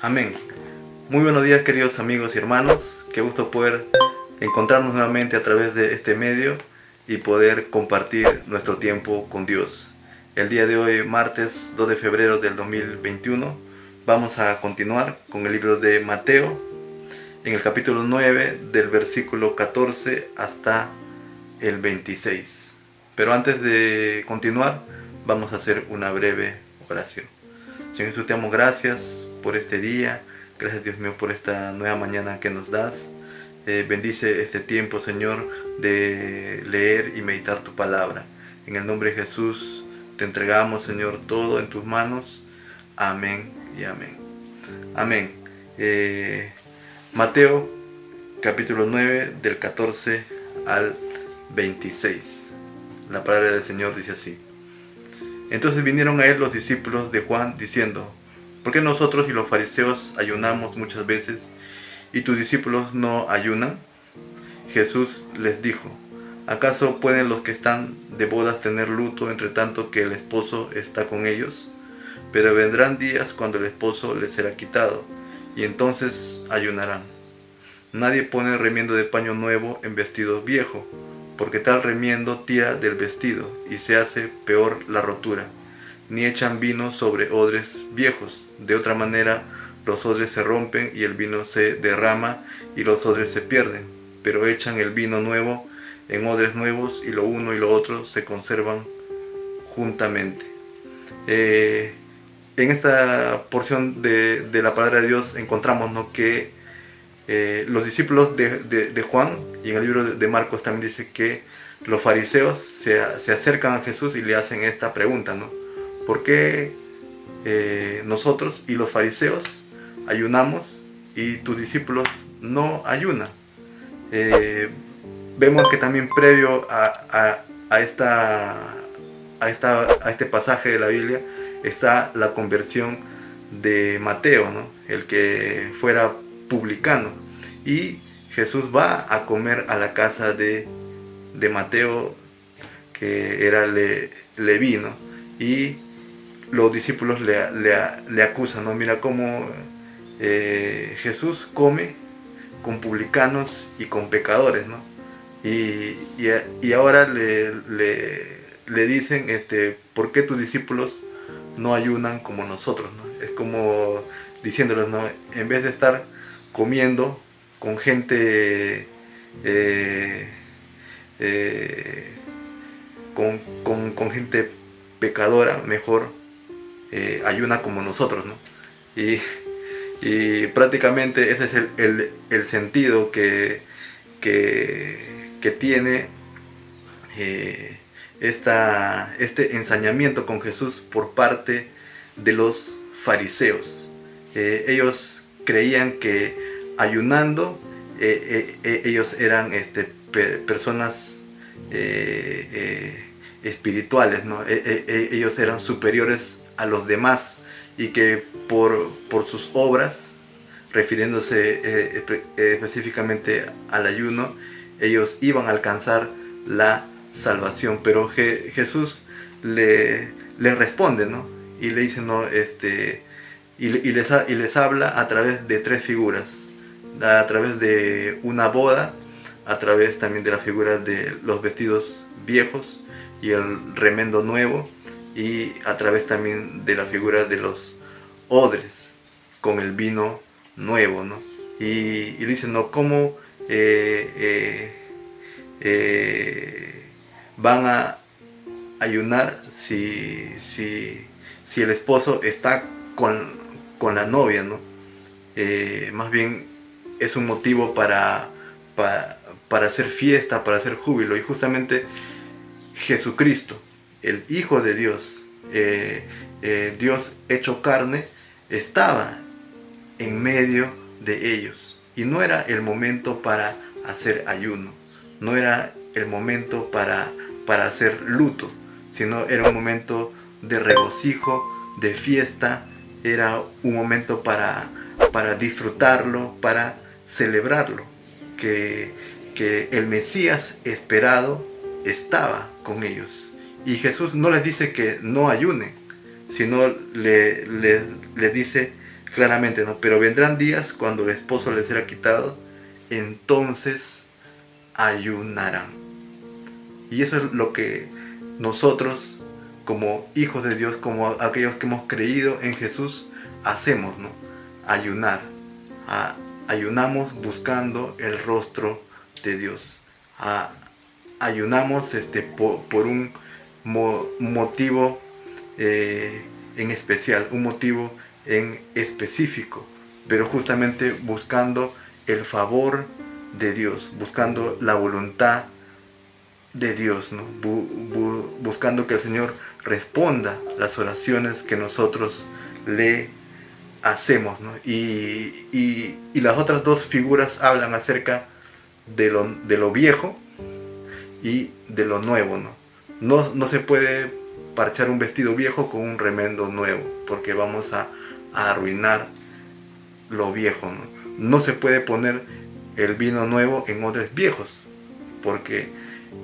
Amén. Muy buenos días, queridos amigos y hermanos. Qué gusto poder encontrarnos nuevamente a través de este medio y poder compartir nuestro tiempo con Dios. El día de hoy, martes 2 de febrero del 2021, vamos a continuar con el libro de Mateo, en el capítulo 9, del versículo 14 hasta el 26. Pero antes de continuar, vamos a hacer una breve oración. Señor Jesús, te damos gracias por este día. Gracias, Dios mío, por esta nueva mañana que nos das. Bendice este tiempo, Señor, de leer y meditar tu palabra. En el nombre de Jesús te entregamos, Señor, todo en tus manos. Amén y amén. Amén. Mateo, capítulo 9, del 14 al 26. La palabra del Señor dice así. Entonces vinieron a él los discípulos de Juan diciendo: ¿por qué nosotros y los fariseos ayunamos muchas veces y tus discípulos no ayunan? Jesús les dijo: ¿acaso pueden los que están de bodas tener luto entre tanto que el esposo está con ellos? Pero vendrán días cuando el esposo les será quitado, y entonces ayunarán. Nadie pone remiendo de paño nuevo en vestido viejo, porque tal remiendo tira del vestido y se hace peor la rotura. Ni echan vino sobre odres viejos, de otra manera los odres se rompen y el vino se derrama y los odres se pierden, pero echan el vino nuevo en odres nuevos y lo uno y lo otro se conservan juntamente. En esta porción de la palabra de Dios encontramos, ¿no?, que los discípulos de Juan, y en el libro de Marcos también dice que los fariseos se acercan a Jesús y le hacen esta pregunta, ¿no? ¿Por qué nosotros y los fariseos ayunamos y tus discípulos no ayunan? Vemos que también previo a este pasaje de la Biblia está la conversión de Mateo, ¿no?, el que fuera publicano, y Jesús va a comer a la casa de Mateo, que era Leví, ¿no? Y los discípulos le acusan, ¿no? Mira cómo Jesús come con publicanos y con pecadores, ¿no? Y ahora le dicen, ¿por qué tus discípulos no ayunan como nosotros, ¿no? Es como diciéndoles, ¿no?, en vez de estar comiendo con gente con gente pecadora, mejor ayuna como nosotros, ¿no? Y prácticamente ese es el sentido que tiene este ensañamiento con Jesús por parte de los fariseos. Ellos creían que ayunando ellos eran personas espirituales, ¿no? Ellos eran superiores a los demás, y que por sus obras, refiriéndose específicamente al ayuno, ellos iban a alcanzar la salvación. Pero Jesús le responde, ¿no? Y le dice, ¿no? Y les habla a través de tres figuras: a través de una boda, a través también de la figura de los vestidos viejos y el remendo nuevo, y a través también de la figura de los odres con el vino nuevo, ¿no? Y dicen, ¿no?, cómo van a ayunar si el esposo está con la novia, ¿no? Más bien es un motivo para hacer fiesta, para hacer júbilo. Y justamente Jesucristo, el Hijo de Dios, Dios hecho carne, estaba en medio de ellos. Y no era el momento para hacer ayuno, no era el momento para hacer luto, sino era un momento de regocijo, de fiesta. Era un momento para disfrutarlo, para celebrarlo, que el Mesías esperado estaba con ellos. Y Jesús no les dice que no ayunen, sino les dice claramente, ¿no? Pero vendrán días cuando el esposo les será quitado, entonces ayunarán. Y eso es lo que nosotros, como hijos de Dios, como aquellos que hemos creído en Jesús, hacemos, ¿no? Ayunar. Ayunamos buscando el rostro de Dios. Ayunamos por un motivo en especial, un motivo en específico, pero justamente buscando el favor de Dios, buscando la voluntad de Dios, ¿no? Buscando que el Señor responda las oraciones que nosotros le hacemos, ¿no? Y las otras dos figuras hablan acerca de lo viejo y de lo nuevo, ¿no? No se puede parchar un vestido viejo con un remendo nuevo, porque vamos a arruinar lo viejo, ¿no? No se puede poner el vino nuevo en odres viejos, porque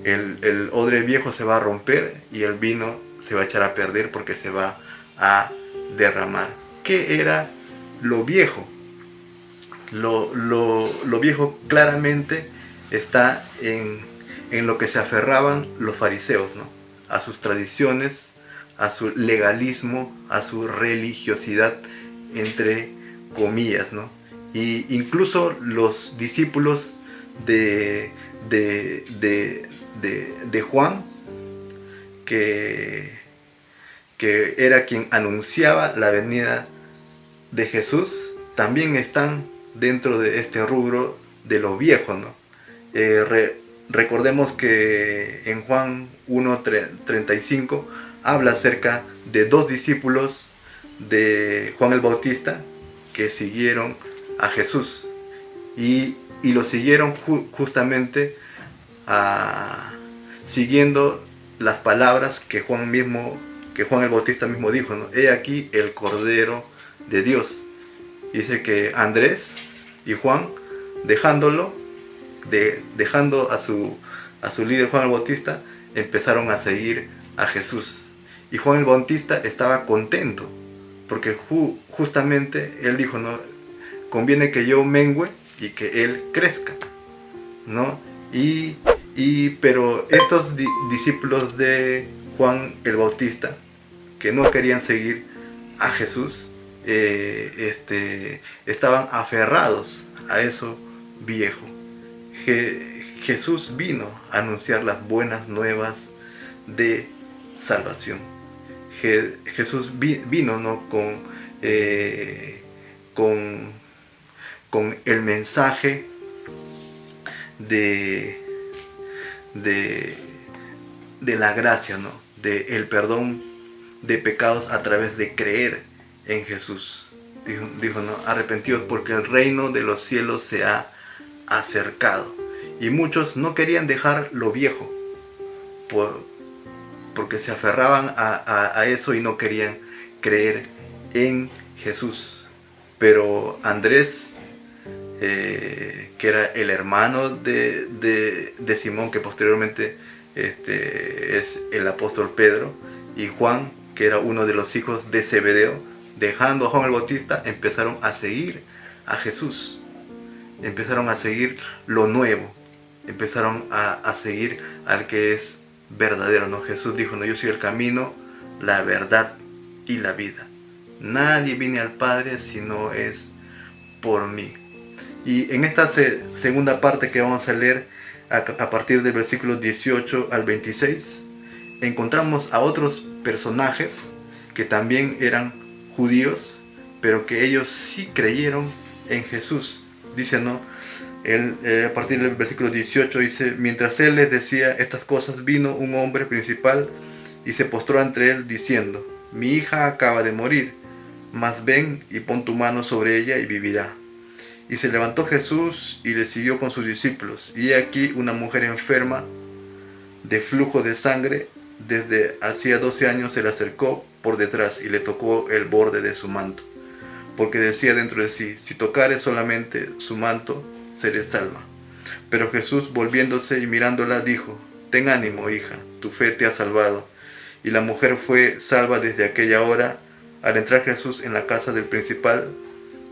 el odre viejo se va a romper y el vino se va a echar a perder porque se va a derramar. ¿Qué era lo viejo? Lo viejo claramente está en lo que se aferraban los fariseos, ¿no? A sus tradiciones, a su legalismo, a su religiosidad, entre comillas, ¿no? Y incluso los discípulos de Juan, que era quien anunciaba la venida de Jesús, también están dentro de este rubro de lo viejo, ¿no? Recordemos que en Juan 1:35 habla acerca de dos discípulos de Juan el Bautista que siguieron a Jesús y lo siguieron justamente siguiendo las palabras que Juan el Bautista mismo dijo, ¿no? He aquí el Cordero de Dios. Dice que Andrés y Juan, dejando a su líder Juan el Bautista, empezaron a seguir a Jesús. Y Juan el Bautista estaba contento, porque justamente él dijo, ¿no? Conviene que yo mengüe y que él crezca, ¿no? Pero estos discípulos de Juan el Bautista, que no querían seguir a Jesús, estaban aferrados a eso viejo. Jesús vino a anunciar las buenas nuevas de salvación. Jesús vino, ¿no? con el mensaje de la gracia, ¿no? De el perdón de pecados a través de creer en Jesús. Dijo, ¿no? Arrepentidos porque el reino de los cielos se ha acercado. Y muchos no querían dejar lo viejo porque se aferraban a eso y no querían creer en Jesús. Pero Andrés, que era el hermano de Simón, que posteriormente es el apóstol Pedro, y Juan, que era uno de los hijos de Zebedeo, dejando a Juan el Bautista, empezaron a seguir a Jesús, empezaron a seguir lo nuevo, empezaron a seguir al que es verdadero, ¿no? Jesús dijo, no, yo soy el camino, la verdad y la vida. Nadie viene al Padre si no es por mí. Y en esta segunda parte que vamos a leer a partir del versículo 18 al 26, encontramos a otros personajes que también eran judíos, pero que ellos sí creyeron en Jesús. Dice, ¿no? A partir del versículo 18 dice, mientras él les decía estas cosas, vino un hombre principal y se postró ante él diciendo, mi hija acaba de morir, mas ven y pon tu mano sobre ella y vivirá. Y se levantó Jesús y le siguió con sus discípulos. Y aquí una mujer enferma de flujo de sangre desde hacía 12 años se le acercó por detrás y le tocó el borde de su manto, porque decía dentro de sí, si tocare solamente su manto, seré salva. Pero Jesús, volviéndose y mirándola, dijo, ten ánimo, hija, tu fe te ha salvado. Y la mujer fue salva desde aquella hora. Al entrar Jesús en la casa del principal,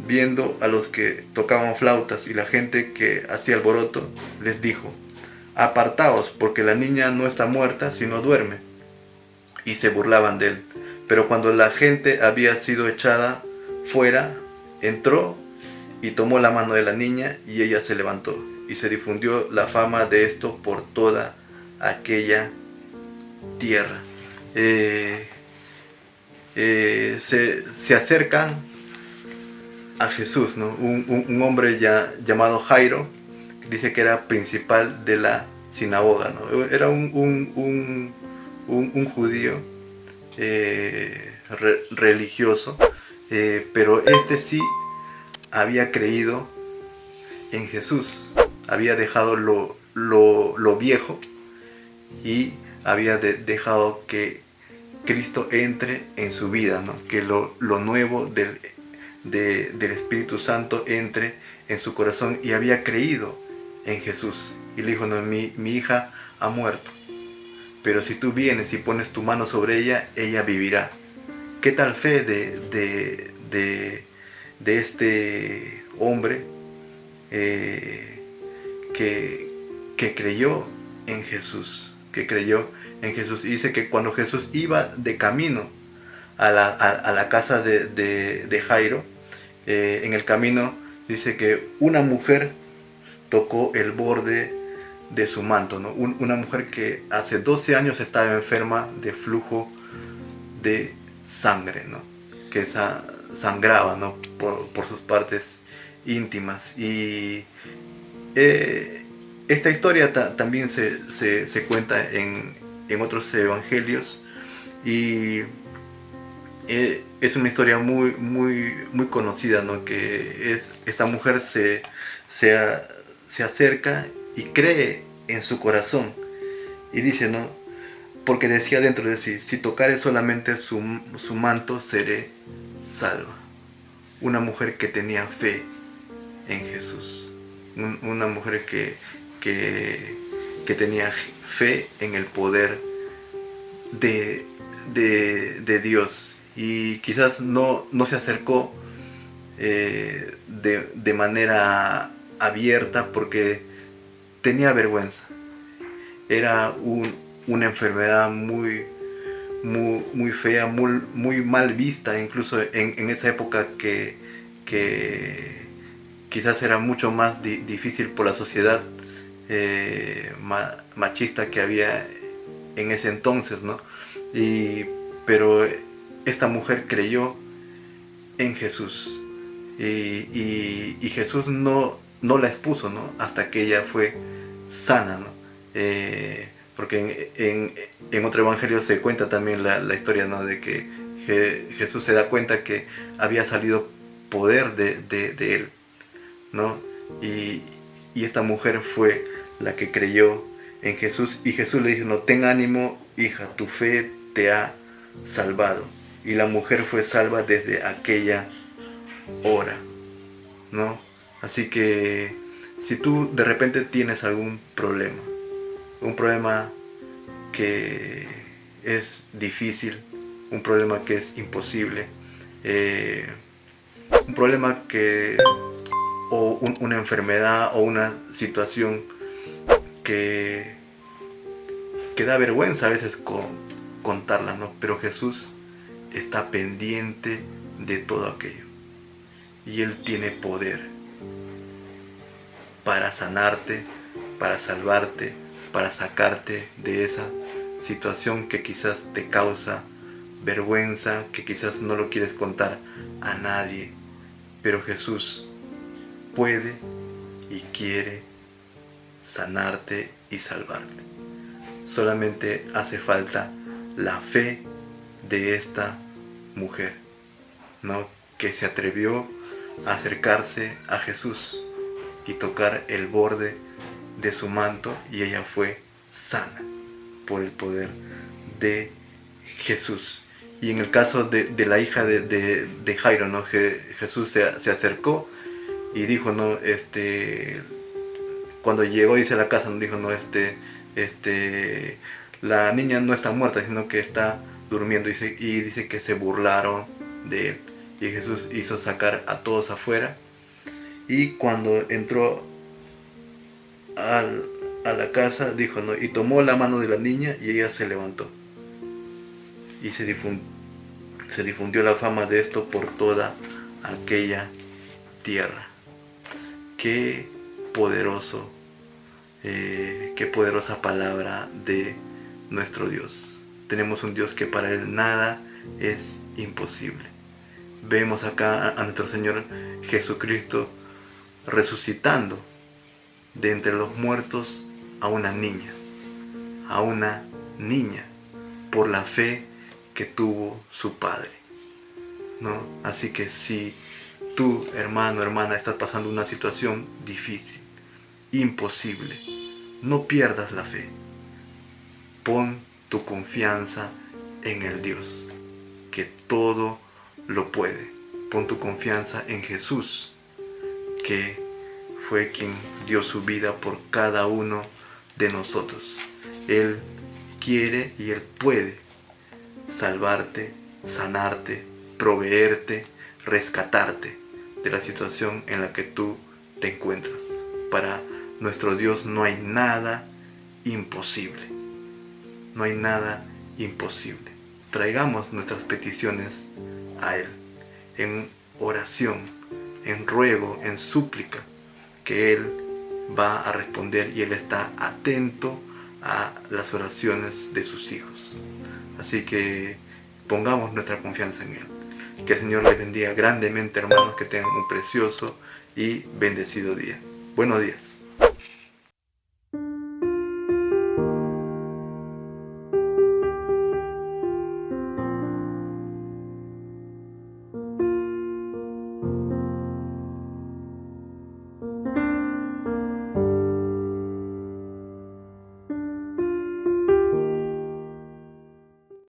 viendo a los que tocaban flautas y la gente que hacía alboroto, les dijo: apartaos, porque la niña no está muerta, sino duerme. Y se burlaban de él. Pero cuando la gente había sido echada fuera, entró y tomó la mano de la niña, y ella se levantó. Y se difundió la fama de esto por toda aquella tierra. Se acercan a Jesús, ¿no? Un hombre llamado Jairo, dice que era principal de la sinagoga, ¿no? Era un judío religioso, pero este sí había creído en Jesús, había dejado lo viejo y había dejado que Cristo entre en su vida, ¿no? Que lo nuevo del Espíritu Santo entre en su corazón, y había creído en Jesús. Y le dijo: no, mi hija ha muerto, pero si tú vienes y pones tu mano sobre ella, ella vivirá. ¿Qué tal fe de este hombre que creyó en Jesús? Que creyó en Jesús. Y dice que cuando Jesús iba de camino a la casa de Jairo, en el camino dice que una mujer tocó el borde de su manto, ¿no? Una mujer que hace 12 años estaba enferma de flujo de sangre, ¿no? Que sangraba, ¿no? por sus partes íntimas. Y esta historia también se cuenta en otros evangelios, y es una historia muy conocida, ¿no? Que esta mujer se acerca y cree en su corazón, y dice, ¿no? Porque decía dentro de sí: si tocare solamente su manto, seré salva. Una mujer que tenía fe en Jesús, una mujer que tenía fe en el poder de Dios, y quizás no se acercó de manera abierta porque tenía vergüenza. Era una enfermedad muy fea, muy mal vista, incluso en esa época que quizás era mucho más difícil por la sociedad machista que había en ese entonces, ¿no? Pero esta mujer creyó en Jesús, y Jesús no la expuso, ¿no? Hasta que ella fue sana, ¿no? Porque en otro evangelio se cuenta también la historia, ¿no? De que Jesús se da cuenta que había salido poder de él, ¿no? Y esta mujer fue la que creyó en Jesús, y Jesús le dijo: no, ten ánimo, hija, tu fe te ha salvado. Y la mujer fue salva desde aquella hora, ¿no? Así que si tú de repente tienes algún problema, un problema que es difícil, un problema que es imposible, un problema o una enfermedad o una situación que da vergüenza a veces contarla, ¿no? Pero Jesús está pendiente de todo aquello, y Él tiene poder para sanarte, para salvarte, para sacarte de esa situación que quizás te causa vergüenza, que quizás no lo quieres contar a nadie. Pero Jesús puede y quiere sanarte y salvarte. Solamente hace falta la fe de esta mujer, ¿no? Que se atrevió a acercarse a Jesús y tocar el borde de su manto, y ella fue sana por el poder de Jesús. Y en el caso de la hija de Jairo, ¿no? Jesús se acercó y dijo, ¿no? Cuando llegó, dice, a la casa, dijo, no, la niña no está muerta, sino que está durmiendo, y dice que se burlaron de él. Y Jesús hizo sacar a todos afuera. Y cuando entró a la casa, dijo, ¿no? Y tomó la mano de la niña y ella se levantó. Y se difundió la fama de esto por toda aquella tierra. Qué poderoso, qué poderosa palabra de nuestro Dios. Tenemos un Dios que para Él nada es imposible. Vemos acá a nuestro Señor Jesucristo resucitando de entre los muertos a una niña, por la fe que tuvo su padre, ¿no? Así que si tú, hermano, hermana, estás pasando una situación difícil, imposible, no pierdas la fe. Pon tu confianza en el Dios, que todo lo puede. Pon tu confianza en Jesús, que fue quien dio su vida por cada uno de nosotros. Él quiere y Él puede salvarte, sanarte, proveerte, rescatarte de la situación en la que tú te encuentras. Para nuestro Dios no hay nada imposible. No hay nada imposible. Traigamos nuestras peticiones a Él en oración, en ruego, en súplica, que Él va a responder y Él está atento a las oraciones de sus hijos. Así que pongamos nuestra confianza en Él. Que el Señor les bendiga grandemente, hermanos, que tengan un precioso y bendecido día. Buenos días.